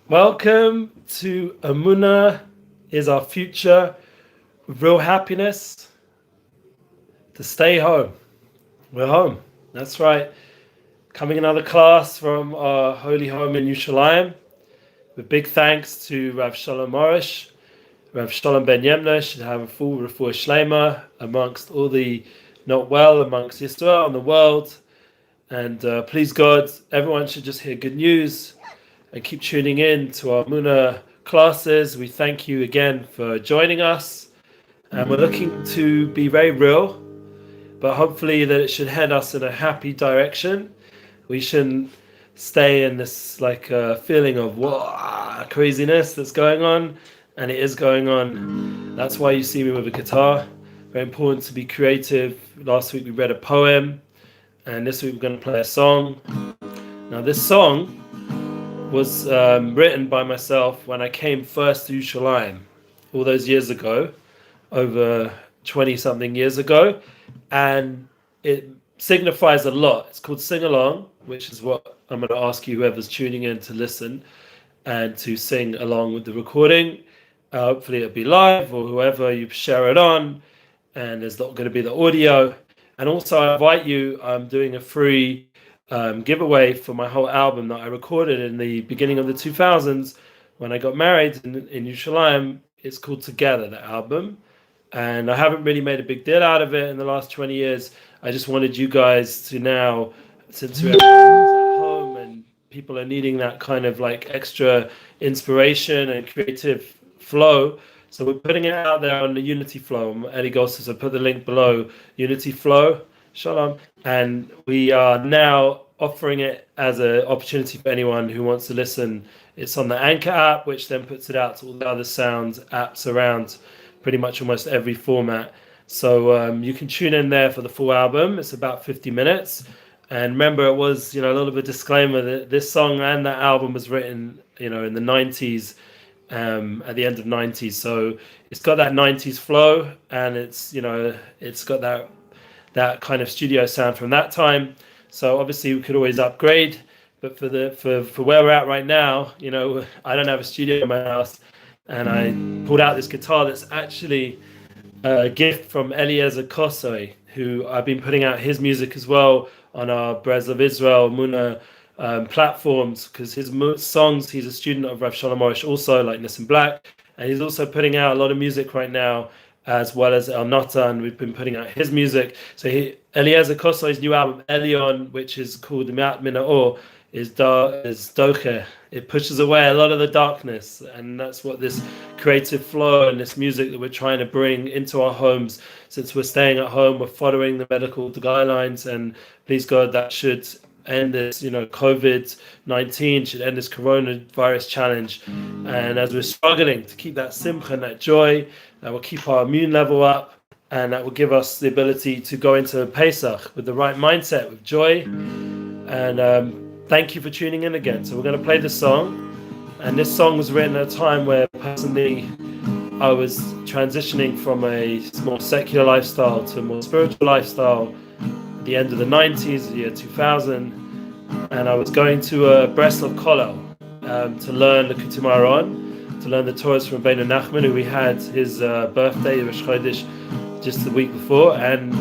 Welcome to Emuna is our future with real happiness to stay home. We're home. That's right. Coming another class from our holy home in Yerushalayim. With big thanks to Rav Shalom Morish. Rav Shalom Ben Yemna should have a full refuah shlema amongst all the not well amongst Yisrael and the world. And please God, everyone should just hear good news and keep tuning in to our Muna classes. We thank you again for joining us. And we're looking to be very real, but hopefully that it should head us in a happy direction. We shouldn't stay in this feeling of craziness that's going on, and it is going on. That's why you see me with a guitar. Very important to be creative. Last week we read a poem, and this week we're going to play a song. Now this song was written by myself when I came first to Yerushalayim all those years ago, over 20-something years ago, and it signifies a lot. It's called Sing Along, which is what I'm going to ask you, whoever's tuning in, to listen and to sing along with the recording. Hopefully it'll be live, or whoever you share it on, and there's not going to be the audio. And also I invite you, I'm doing a free giveaway for my whole album that I recorded in the beginning of the 2000s when I got married in Yerushalayim. It's called Together, the album, and I haven't really made a big deal out of it in the last 20 years. I just wanted you guys to now, since everyone's at home and people are needing that kind of like extra inspiration and creative flow, so we're putting it out there on the Unity Flow. Eddie Gold says I put the link below, Unity Flow. Shalom. And we are now offering it as an opportunity for anyone who wants to listen. It's on the Anchor app, which then puts it out to all the other sound apps around pretty much almost every format. So you can tune in there for the full album. It's about 50 minutes. And remember, it was, a little bit of disclaimer that this song and that album was written, in the 90s, at the end of 90s. So it's got that 90s flow, and it's got that kind of studio sound from that time. So obviously we could always upgrade, but for where we're at right now, I don't have a studio in my house, and I pulled out this guitar that's actually a gift from Eliezer Kosoi, who I've been putting out his music as well on our BRESLEV Israel Emuna platforms, because his songs, he's a student of Rav Shalom Morish also, like Nissim Black, and he's also putting out a lot of music right now, as well as El Natan. We've been putting out his music. So Eliezer Kosoi's new album, Elion, which is called Me'at Min Ha'or, is doche. It pushes away a lot of the darkness, and that's what this creative flow and this music that we're trying to bring into our homes. Since we're staying at home, we're following the medical guidelines, and please God, that should end this, COVID-19 should end this coronavirus challenge. And as we're struggling to keep that simcha and that joy, that will keep our immune level up, and that will give us the ability to go into Pesach with the right mindset, with joy. And thank you for tuning in again. So we're going to play this song, and this song was written at a time where personally I was transitioning from a more secular lifestyle to a more spiritual lifestyle at the end of the 90s, the year 2000, and I was going to a BRESLEV kollel to learn the Kutum Aharon, to learn the Torahs from Beinu Nachman, who we had his birthday, Rosh Chodesh, just the week before, and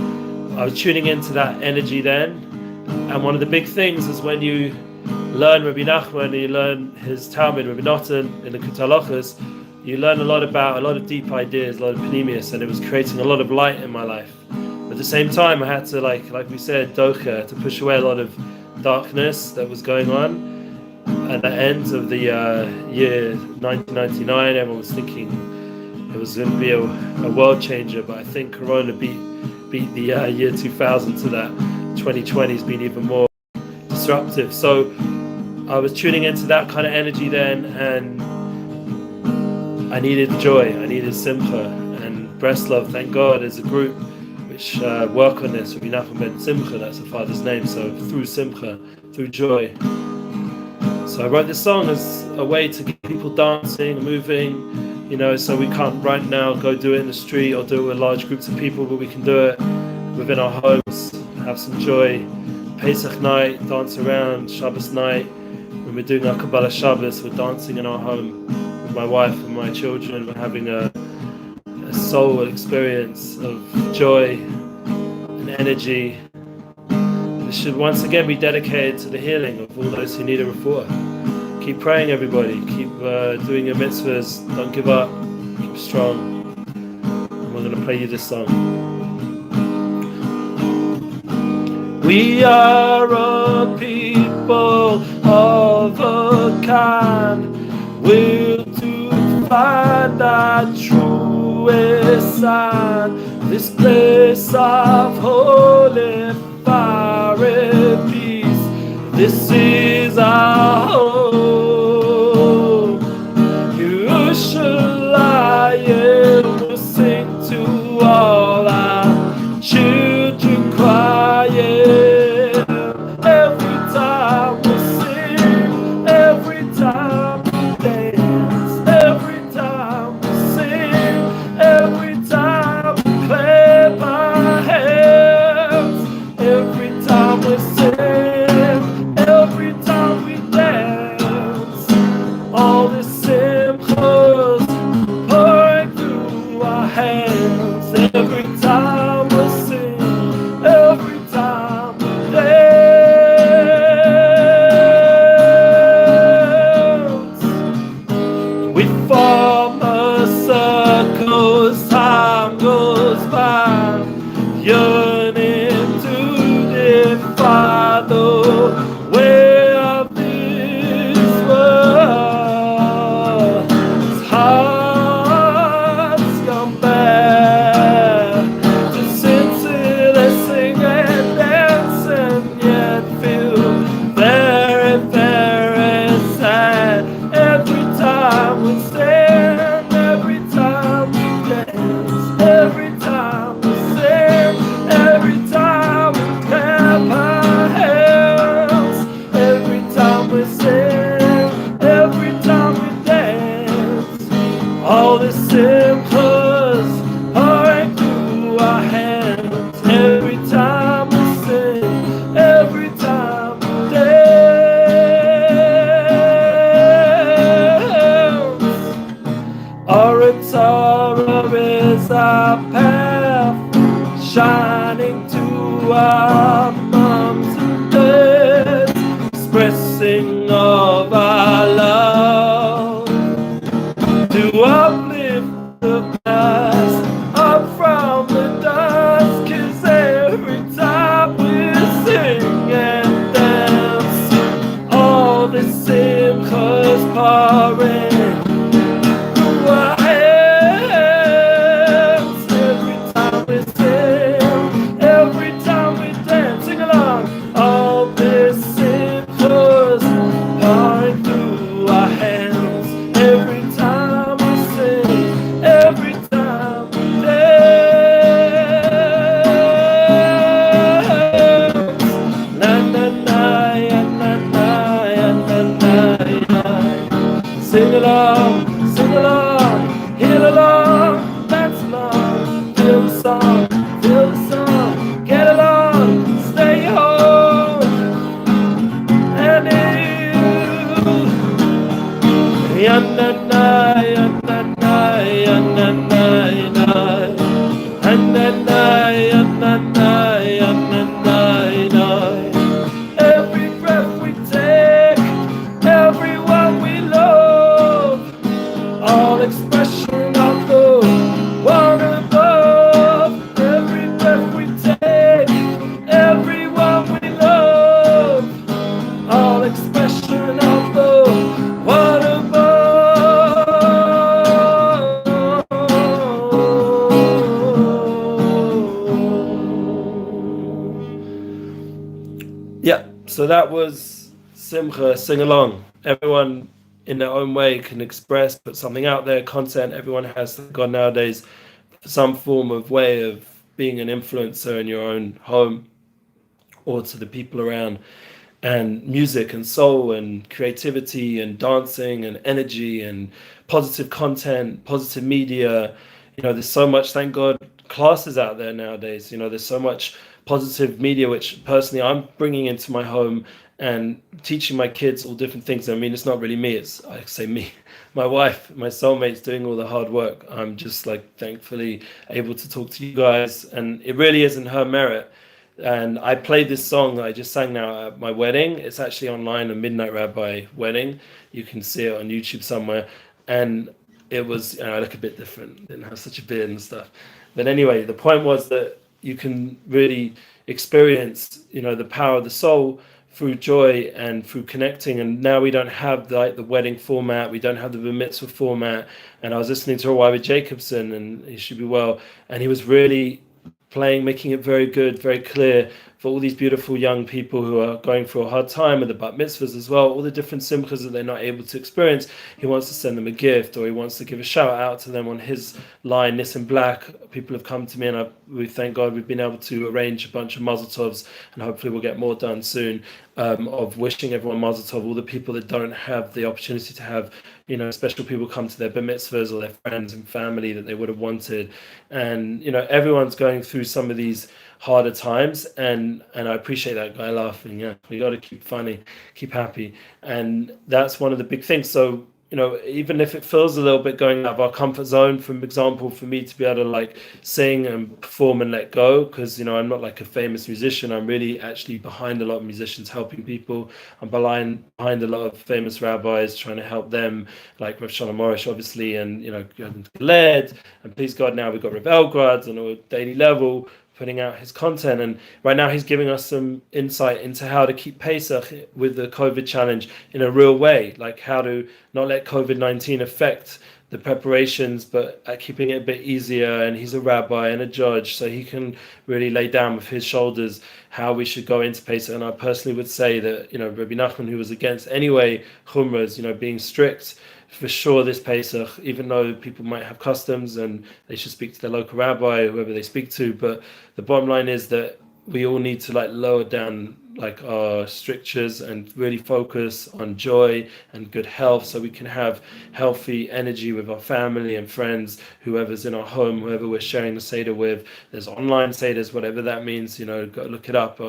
I was tuning into that energy then. And one of the big things is when you learn Rabbi Nachman, you learn his Talmud, Rabbi Natan, in the Kutalachas, you learn a lot of deep ideas, a lot of panemius, and it was creating a lot of light in my life. But at the same time, I had to, like we said, docha, to push away a lot of darkness that was going on. At the end of the year 1999, everyone was thinking it was going to be a world changer, but I think Corona beat the year 2000 to that. 2020 has been even more disruptive. So I was tuning into that kind of energy then, and I needed joy, I needed simcha, and BRESLEV, thank God, is a group which work on this. Rabbi Nachman ben Simcha, that's the father's name, so through simcha, through joy. So I wrote this song as a way to get people dancing, moving, so we can't right now go do it in the street or do it with large groups of people, but we can do it within our homes, have some joy. Pesach night, dance around, Shabbos night, we we're doing our Kabbalah Shabbos. We're dancing in our home with my wife and my children. We're having a soul experience of joy and energy. This should once again be dedicated to the healing of all those who need a refuah. Keep praying, everybody. Keep doing your mitzvahs. Don't give up. Keep strong. And we're going to play you this song. We are a people of a kind, will to find our truest sign. This place of holy fire and peace, this is our home. Yerushalayim will sing to all our children crying. Every time we sing, every time we dance, every time we sing, every time we clap our hands, every time we sing, every time we dance, all the simchas pouring through our hands, every time we sing, every time we dance. We form a circle as time goes by, yearning to defy the way of this world. As hearts come back to senses that sing and dance, and yet feel very, very sad. Every time we stand, every time we dance, every time we sing, every time we clap our hands, every time we sing, every time we dance, all the simchas pouring through our hands, every time we sing, every time we dance. Our Torah is our path, shining to our moms and dads, expressing of our love, to uplift the past, up from the dust, 'cause every time we sing and dance, all the simchas pouring through our hands, every time we sing, every time we dance, sing along, all the simchas pouring through our hands, every time we sing, every time we dance. Na na na ya na na ya na na ya. Sing along, heal along, dance along, feel the song, get along, stay home, and you. Ya na na ya na na ya na na ya. And then every breath we take, everyone we love, all expression of the one above. Every breath we take, everyone we love, all expression of the one above. Yeah, so that was Simcha, sing along. Everyone in their own way can express, put something out there, content. Everyone has, thank God, nowadays some form of way of being an influencer in your own home or to the people around. And music and soul and creativity and dancing and energy and positive content, positive media. There's so much, thank God, classes out there nowadays. There's so much positive media, which personally I'm bringing into my home and teaching my kids all different things. I mean, it's not really me, it's, I say me, my wife, my soulmate's doing all the hard work. I'm just like thankfully able to talk to you guys, and it really isn't her merit. And I played this song that I just sang now at my wedding. It's actually online, a Midnight Rabbi wedding. You can see it on YouTube somewhere. And it was, I look a bit different, didn't have such a beard and stuff. But anyway, the point was that you can really experience, the power of the soul through joy and through connecting. And now we don't have the wedding format, we don't have the bar mitzvah format. And I was listening to Rabbi Jacobson, and he should be well, and he was really playing, making it very good, very clear for all these beautiful young people who are going through a hard time with the bat mitzvahs as well, all the different simchas that they're not able to experience. He wants to send them a gift, or he wants to give a shout out to them on his line, Nissan Black. People have come to me, and we thank God we've been able to arrange a bunch of mazel tovs, and hopefully we'll get more done soon, of wishing everyone mazel tov, all the people that don't have the opportunity to have special people come to their bar mitzvahs, or their friends and family that they would have wanted. And everyone's going through some of these harder times, and I appreciate that guy laughing. Yeah, we got to keep funny, keep happy, and that's one of the big things. So even if it feels a little bit going out of our comfort zone, for example, for me to be able to like sing and perform and let go, because I'm not like a famous musician. I'm really actually behind a lot of musicians helping people. I'm behind a lot of famous rabbis trying to help them, like Rav Shalom Morish, obviously, and Led, and please God, now we've got Rav Elgrad on a daily level putting out his content, and right now he's giving us some insight into how to keep Pesach with the COVID challenge in a real way, like how to not let COVID-19 affect the preparations, but keeping it a bit easier. And he's a rabbi and a judge, so he can really lay down with his shoulders how we should go into Pesach. And I personally would say that Rabbi Nachman, who was against anyway chumras, being strict, for sure this Pesach, even though people might have customs and they should speak to their local rabbi, whoever they speak to, but the bottom line is that we all need to like lower down like our strictures and really focus on joy and good health, so we can have healthy energy with our family and friends, whoever's in our home, whoever we're sharing the Seder with. There's online Seders, whatever that means, go look it up.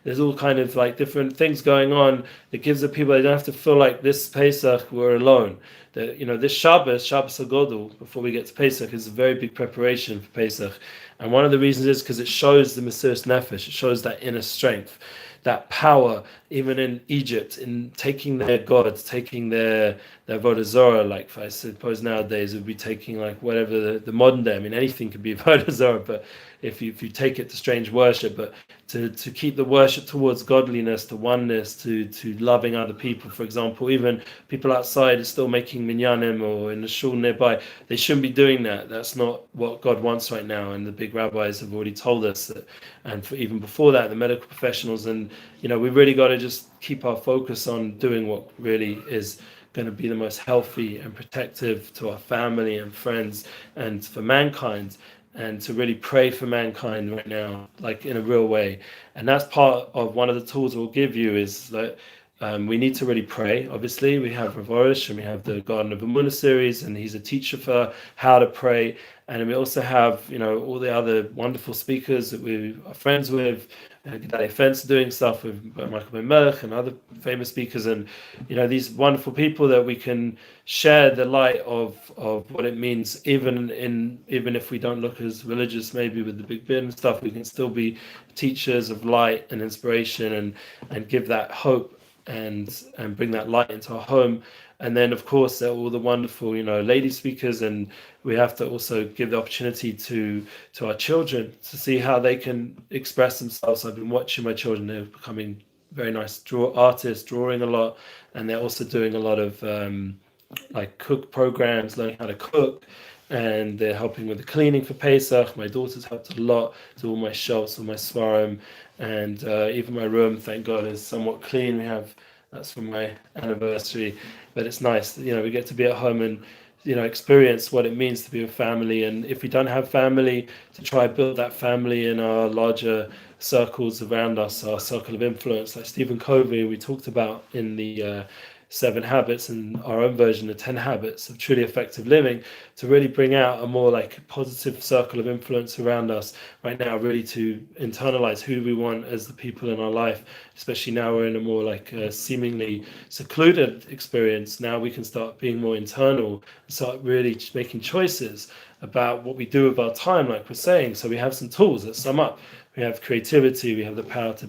There's all kind of like different things going on that gives the people, they don't have to feel like this Pesach we're alone. That this Shabbos HaGodol, before we get to Pesach, is a very big preparation for Pesach. And one of the reasons is because it shows the Mesiras Nefesh, it shows that inner strength, that power, even in Egypt, in taking their gods, taking their Avodah Zarah. Like I suppose nowadays it would be taking like whatever the modern day. I mean, anything could be Avodah Zarah, but if you take it to strange worship, but to keep the worship towards godliness, to oneness, to loving other people. For example, even people outside are still making minyanim, or in the shul nearby. They shouldn't be doing that. That's not what God wants right now. And the big rabbis have already told us that. And even before that, the medical professionals. And we really got to just keep our focus on doing what really is going to be the most healthy and protective to our family and friends and for mankind, and to really pray for mankind right now, like in a real way. And that's part of one of the tools we'll give you, is that we need to really pray. Obviously, we have Rav Orish, and we have the Garden of Emuna series, and he's a teacher for how to pray. And we also have, all the other wonderful speakers that we are friends with. Gedaliah Fence doing stuff with Michael Ben Melech and other famous speakers, and these wonderful people that we can share the light of what it means, even if we don't look as religious, maybe with the big beard and stuff, we can still be teachers of light and inspiration, and give that hope and bring that light into our home. And then, of course, there are all the wonderful, lady speakers, and we have to also give the opportunity to our children to see how they can express themselves. I've been watching my children; they're becoming very nice artists, drawing a lot, and they're also doing a lot of like cook programs, learning how to cook, and they're helping with the cleaning for Pesach. My daughter's helped a lot, do all my shelves, all my svarim, and even my room, thank God, is somewhat clean. That's from my anniversary, but it's nice. We get to be at home and experience what it means to be a family. And if we don't have family, to try to build that family in our larger circles around us, our circle of influence, like Stephen Covey we talked about in the 7 habits and our own version of 10 habits of truly effective living, to really bring out a more like positive circle of influence around us right now, really to internalize who we want as the people in our life, especially now we're in a more like seemingly secluded experience. Now we can start being more internal and start really making choices about what we do with our time, like we're saying. So we have some tools that sum up. We have creativity, we have the power to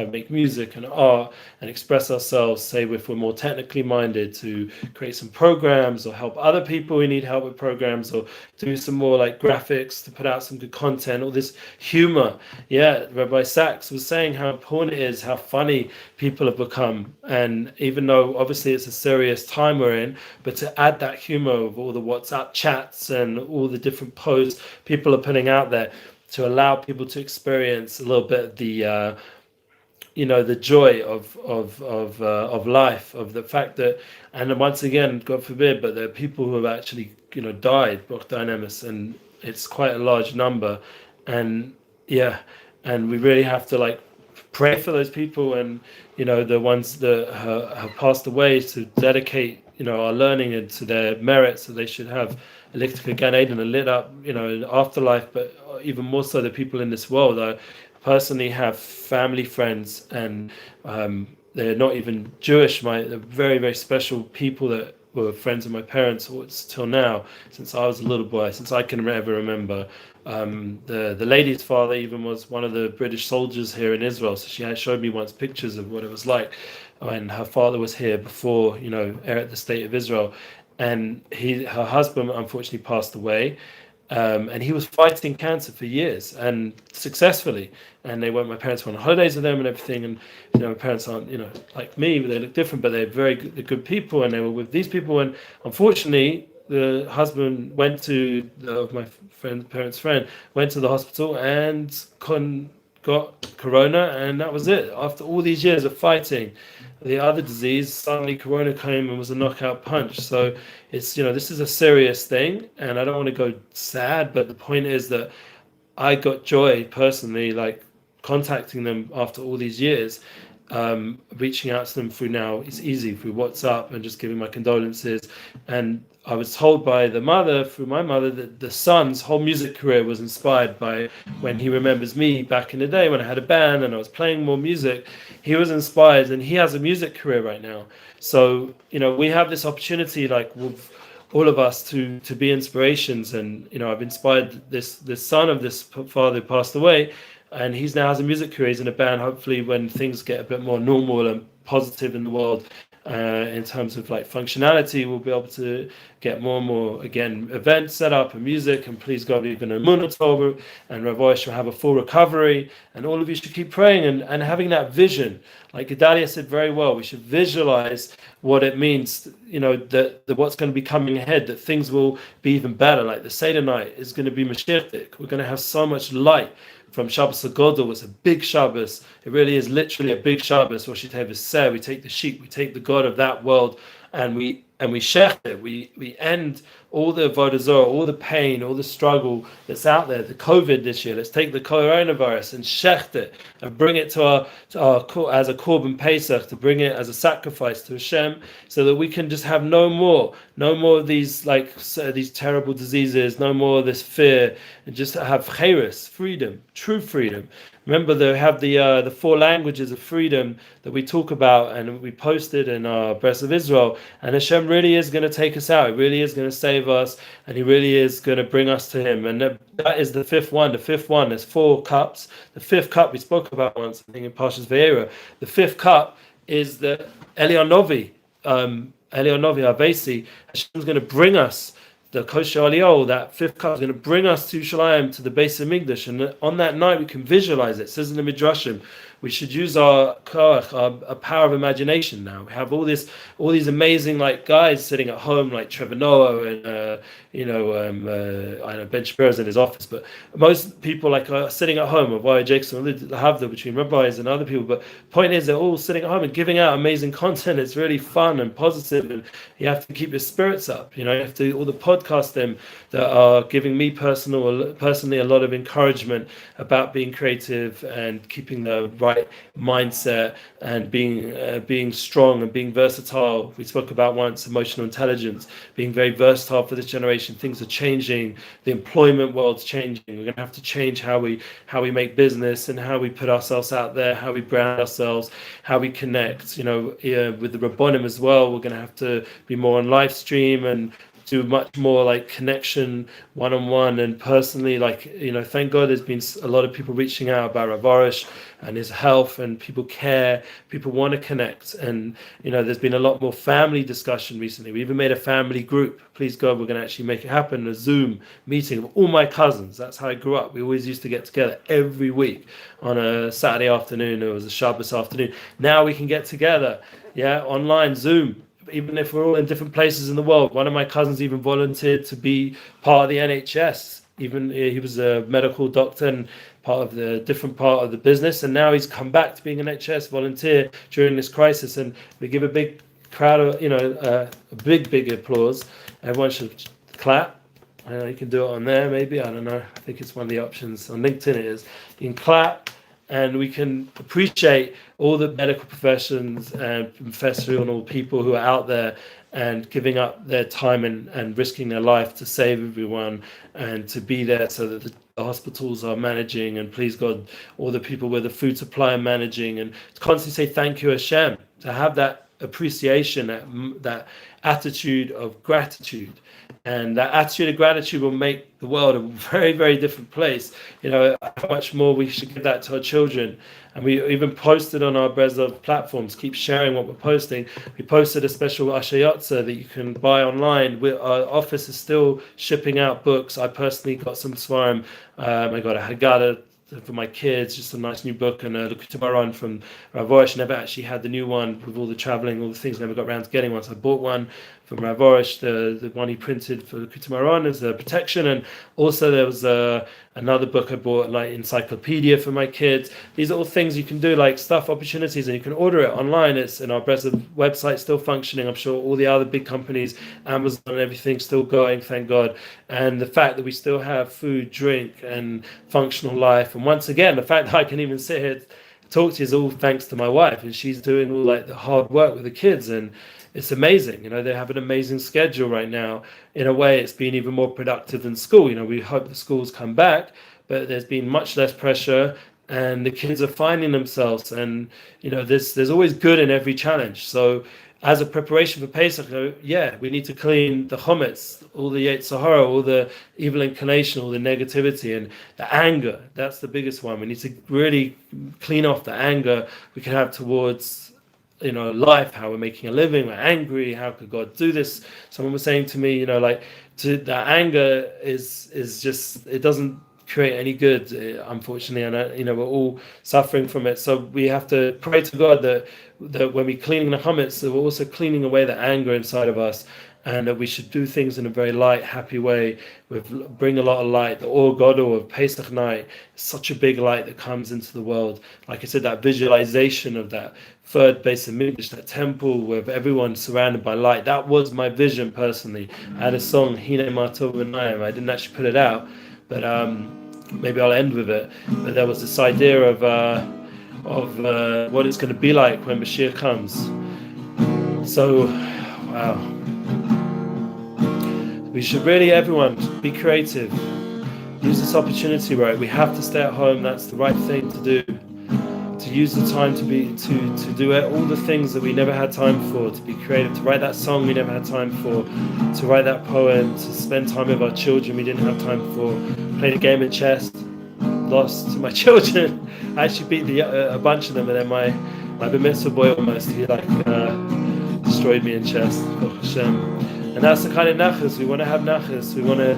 make music and art and express ourselves, say if we're more technically minded, to create some programs or help other people who need help with programs, or do some more like graphics to put out some good content, or this humor. Yeah, Rabbi Sachs was saying how important it is, how funny people have become. And even though obviously it's a serious time we're in, but to add that humor of all the WhatsApp chats and all the different posts people are putting out there, to allow people to experience a little bit of the the joy of life, of the fact that, and then once again, God forbid, but there are people who have actually died, and it's quite a large number, and yeah, and we really have to like pray for those people, and the ones that have passed away, to dedicate our learning into their merits, so they should have a lit Gan Eden, a lit up afterlife. But even more so, the people in this world. I personally have family, friends, and they're not even Jewish. They're very, very special people that were friends of my parents till now, since I was a little boy, since I can ever remember. The lady's father even was one of the British soldiers here in Israel, so she had showed me once pictures of what it was like when her father was here before at the state of Israel, and her husband unfortunately passed away. And he was fighting cancer for years and successfully. And my parents went on holidays with them and everything. And my parents aren't like me, but they look different. But they're they're good people, and they were with these people. And unfortunately, the husband went to my parents' friend went to the hospital and got corona, and that was it. After all these years of fighting the other disease, suddenly corona came and was a knockout punch. So it's this is a serious thing, and I don't want to go sad, but the point is that I got joy personally, like contacting them after all these years, reaching out to them through, now it's easy, through WhatsApp, and just giving my condolences. And I was told by the mother, through my mother, that the son's whole music career was inspired by when he remembers me back in the day when I had a band and I was playing more music. He was inspired, and he has a music career right now. So we have this opportunity, like with all of us, to be inspirations. And I've inspired this son of this father who passed away, and he's now has a music career. He's in a band. Hopefully, when things get a bit more normal and positive in the world, in terms of like functionality, we'll be able to get more and more again events set up and music. And please God, even Emuna Torah and Rabbi shall have a full recovery. And all of you should keep praying and having that vision. Like Gedalia said very well, we should visualize what it means, that what's going to be coming ahead, that things will be even better. Like the Seder night is going to be Mashiach. We're going to have so much light. From Shabbos HaGodol, it's a big Shabbos. It really is literally a big Shabbos. Rosh Hashanah said, we take the sheep, we take the God of that world, and we shech it. We end all the avodah zarah, all the pain, all the struggle that's out there. The COVID this year. Let's take the coronavirus and shecht it and bring it to our as a korban pesach, to bring it as a sacrifice to Hashem, so that we can just have no more of these these terrible diseases, no more of this fear, and just have chayris, freedom, true freedom. Remember, they have the 4 languages of freedom that we talk about, and we posted in our BRESLEV Israel. And Hashem really is going to take us out. He really is going to save us, and He really is going to bring us to Him. And that is the fifth one. The fifth one, there's 4 cups. The 5th cup we spoke about once, I think in Parshas Vayera. The 5th cup is the Eliyahu Novi, Avesi. Hashem's going to bring us the kosher aliyah, that 5th cup, is going to bring us to Shalayim, to the base of Migdash, and on that night we can visualize it. It says in the Midrashim, we should use our koach, our power of imagination. Now we have all these amazing guys sitting at home, like Trevor Noah and I know Ben Shapiro's in his office, but most people are sitting at home. Of Jackson, the Havda between rabbis and other people. But point is, they're all sitting at home and giving out amazing content. It's really fun and positive, and you have to keep your spirits up. You have to all the podcasts them that are giving me personally a lot of encouragement about being creative and keeping the right mindset and being strong and being versatile. We spoke about once emotional intelligence, being very versatile for this generation. Things are changing. The employment world's changing. We're going to have to change how we make business and how we put ourselves out there, how we brand ourselves, how we connect. With the Rabbonim as well, we're going to have to be more on live stream and do much more like connection one-on-one and personally. Thank God there's been a lot of people reaching out about Rav Arush and his health, and people care, people want to connect. And there's been a lot more family discussion recently. We even made a family group. Please God, we're going to actually make it happen, a Zoom meeting of all my cousins. That's how I grew up. We always used to get together every week on a Saturday afternoon. It was a Shabbos afternoon. Now we can get together, online, Zoom, even if we're all in different places in the world. One of my cousins even volunteered to be part of the NHS. Even he was a medical doctor and part of the different part of the business, and now he's come back to being an NHS volunteer during this crisis. And we give a big crowd of, a big applause. Everyone should clap. I know you can do it on there, maybe. I don't know. I think it's one of the options on LinkedIn. It is. You can clap, and we can appreciate all the medical professions and professional people who are out there and giving up their time and risking their life to save everyone and to be there so that the hospitals are managing, and please God, all the people with the food supply are managing, and to constantly say thank you Hashem, to have that appreciation, that attitude of gratitude. And that attitude of gratitude will make the world a very, very different place. How much more we should give that to our children. And we even posted on our BRESLEV platforms, keep sharing what we're posting. We posted a special Ashayotza that you can buy online. Our office is still shipping out books. I personally got some Svarim. I got a Haggadah for my kids, just a nice new book, and a Likutei Moharan from Rav Arush. Never actually had the new one with all the traveling, all the things, never got around to getting one. So I bought one from Rav Arush, the one he printed for Likutei Moharan as a protection. And also there was another book I bought, like encyclopedia for my kids. These are all things you can do, like stuff, opportunities, and you can order it online. It's in our BRESLEV website, still functioning. I'm sure all the other big companies, Amazon and everything, still going, thank God. And the fact that we still have food, drink, and functional life. And once again, the fact that I can even sit here talk to you is all thanks to my wife, and she's doing all like the hard work with the kids, and it's amazing. They have an amazing schedule right now. In a way, it's been even more productive than school. We hope the schools come back, but there's been much less pressure, and the kids are finding themselves. And there's always good in every challenge. So as a preparation for Pesach, we need to clean the chometz, all the Yetzer Hara, all the evil inclination, all the negativity, and the anger. That's the biggest one. We need to really clean off the anger we can have towards life, how we're making a living, we're angry, how could God do this? Someone was saying to me, the anger is just, it doesn't create any good, unfortunately, and we're all suffering from it. So we have to pray to God that when we're cleaning the chametz, that we're also cleaning away the anger inside of us, and that we should do things in a very light, happy way, bring a lot of light. The Or Gadol of Pesach night is such a big light that comes into the world. Like I said, that visualization of that third base of Mikdash, that temple with everyone surrounded by light, that was my vision personally. I had a song, Hine Ma Tov V'Naim. I didn't actually put it out, but maybe I'll end with it. But there was this idea of what it's going to be like when Mashiach comes. So, wow. We should really, everyone, be creative. Use this opportunity, right? We have to stay at home. That's the right thing to do. To use the time to do all the things that we never had time for, to be creative, to write that song we never had time for, to write that poem, to spend time with our children we didn't have time for, played a game of chess, lost to my children. I actually beat a bunch of them, and then my bar mitzvah boy almost, he destroyed me in chess. And that's the kind of nachas. We want to have nachas. We want to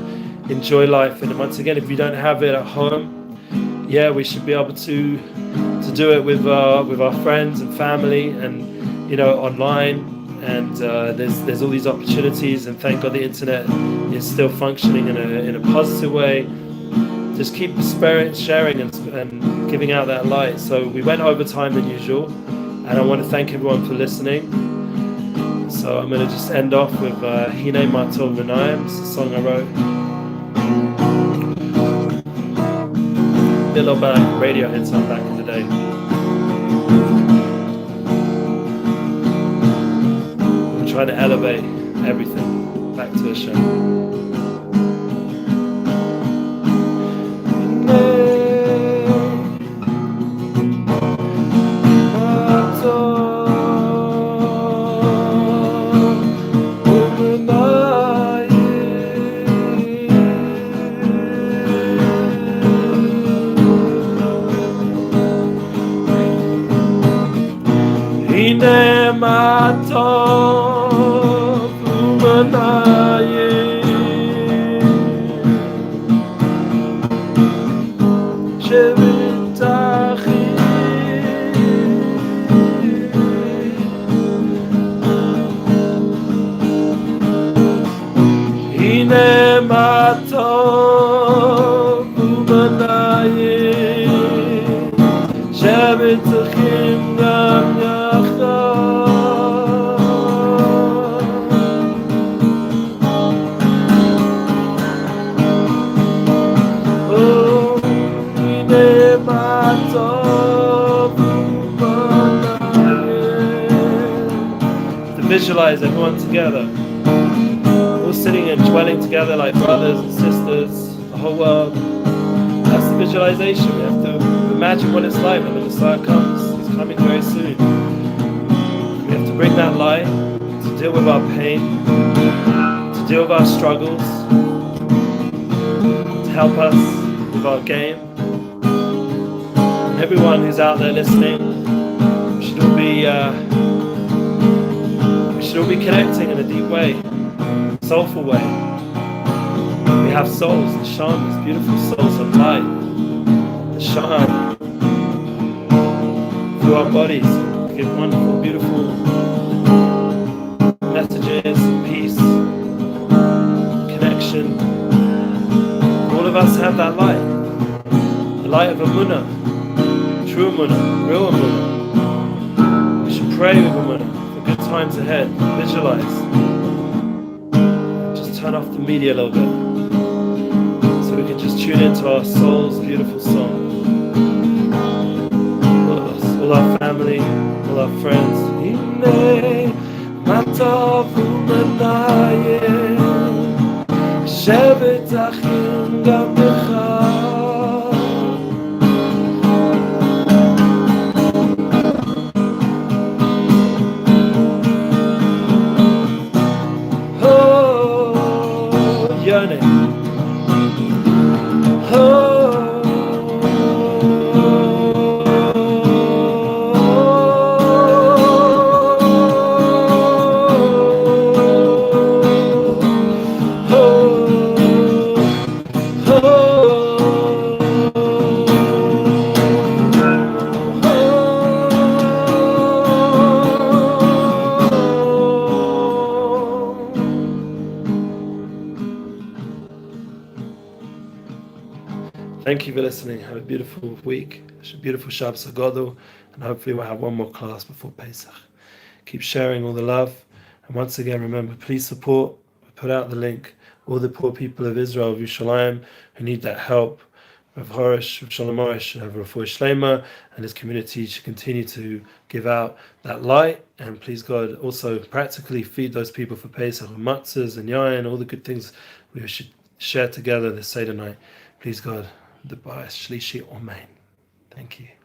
enjoy life. And once again, if we don't have it at home, we should be able to do it with our friends and family, and online. And there's all these opportunities. And thank God the internet is still functioning in a positive way. Just keep sharing and giving out that light. So we went over time than usual, and I want to thank everyone for listening. So I'm going to just end off with Hine Ma Tov V'Naim. It's a song I wrote. A little bit like Radiohead song back in the day. We're trying to elevate everything back to Hashem. Hine matov umanayim shevitachim Hine matov umanayim shevitachim gam Visualize everyone together, all sitting and dwelling together like brothers and sisters, the whole world. That's the visualization. We have to imagine what it's like when the Messiah comes. He's coming very soon. We have to bring that light to deal with our pain, to deal with our struggles, to help us with our game. And everyone who's out there listening should all be connecting in a deep way, soulful way. We have souls that shine, these beautiful souls of light that shine through our bodies, give wonderful, beautiful messages of peace, connection. All of us have that light, the light of Emuna, true Emuna, real Emuna. We should pray with Emuna. Good times ahead. Visualize. Just turn off the media a little bit so we can just tune into our soul's beautiful song. All our family, all our friends. Hine matov umanayim shevitachim gam lecha yearning. Thank you for listening. Have a beautiful week. A beautiful Shabbos Hagadol, and hopefully we'll have one more class before Pesach. Keep sharing all the love, and once again, remember, please support. We put out the link. All the poor people of Israel, of Yerushalayim, who need that help. Rav Horish, Rav Shalom Horish should have Refuah Shlema, and his community should continue to give out that light. And please God, also practically feed those people for Pesach, matzahs and yayin, all the good things we should share together this Seder night. Please God. The Ba'as Shlishi Omein. Thank you.